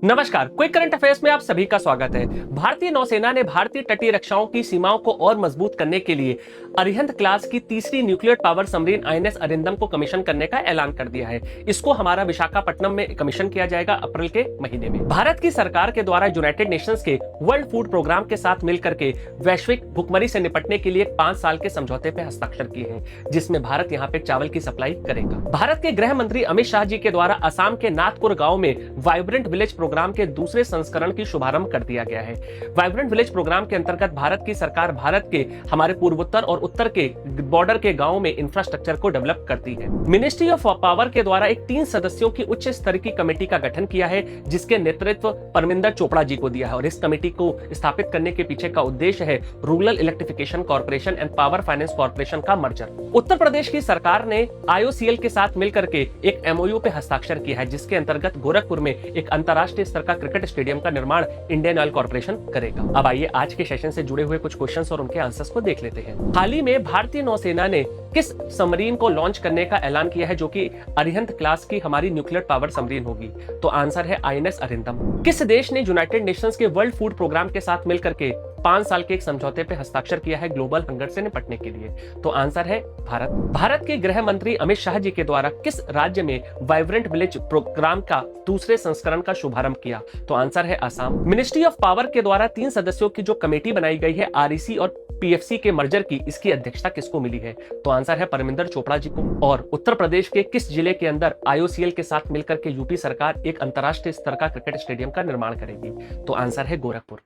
नमस्कार, quick current affairs में आप सभी का स्वागत है। भारतीय नौसेना ने भारतीय तटीय रक्षाओं की सीमाओं को और मजबूत करने के लिए अरिहंत क्लास की तीसरी nuclear power submarine INS Arindam को कमीशन करने का ऐलान कर दिया है। इसको हमारा विशाखापट्टनम में कमीशन किया जाएगा अप्रैल के महीने में। भारत की सरकार के द्वारा यूनाइटेड नेशंस के वर्ल्ड फूड प्रोग्राम के साथ मिलकर के वैश्विक भुखमरी से निपटने के लिए 5 साल के समझौते पे हस्ताक्षर किए हैं, जिसमें भारत यहाँ पे चावल की सप्लाई करेगा। भारत के गृह मंत्री अमित शाह जी के द्वारा असम के नाथपुर गांव में वाइब्रेंट विलेज प्रोग्राम के दूसरे संस्करण की शुभारंभ कर दिया गया है। वाइब्रेंट विलेज प्रोग्राम के अंतर्गत भारत की सरकार भारत के हमारे पूर्वोत्तर और उत्तर के बॉर्डर के गांवों में इंफ्रास्ट्रक्चर को डेवलप करती है। मिनिस्ट्री ऑफ पावर के द्वारा एक 3 सदस्यों की उच्च स्तर की कमेटी का गठन किया है, जिसके नेतृत्व परमिंदर चोपड़ा जी को दिया है और इस कमेटी को स्थापित करने के पीछे का उद्देश्य है rural electrification corporation and power finance corporation का मर्जर। उत्तर प्रदेश की सरकार ने आईओसीएल के साथ मिलकर के एक एमओयू पे हस्ताक्षर किया है, जिसके अंतर्गत गोरखपुर में एक अंतरराष्ट्रीय स्तर का क्रिकेट स्टेडियम का निर्माण इंडियन ऑयल कॉर्पोरेशन करेगा। अब आइए आज के सेशन से जुड़े हुए कुछ क्वेश्चंस और उनके आंसर्स को देख लेते हैं। हाल ही में भारतीय नौसेना ने किस सबमरीन को लॉन्च करने का ऐलान किया है, जो कि अरिहंत क्लास की हमारी न्यूक्लियर पावर सबमरीन होगी? तो आंसर है आईएनएस अरिंदम। किस देश ने यूनाइटेड नेशंस के वर्ल्ड फूड प्रोग्राम के साथ मिलकर के 5 साल के एक समझौते पे हस्ताक्षर किया है ग्लोबल हंगर से निपटने के लिए? तो आंसर है भारत। भारत के गृह मंत्री अमित शाह जी के द्वारा किस राज्य में वाइब्रेंट विलेज प्रोग्राम का दूसरे संस्करण का शुभारंभ किया? तो आंसर है असम। मिनिस्ट्री ऑफ पावर के द्वारा 3 सदस्यों की जो कमेटी बनाई गई है आरईसी और पीएफसी के मर्जर की, इसकी अध्यक्षता किसको मिली है? तो आंसर है परमिंदर चोपड़ा जी को। और उत्तर प्रदेश के किस जिले के अंदर आईओसीएल के साथ मिलकर के यूपी सरकार एक अंतरराष्ट्रीय स्तर का क्रिकेट स्टेडियम का निर्माण करेगी? तो आंसर है गोरखपुर।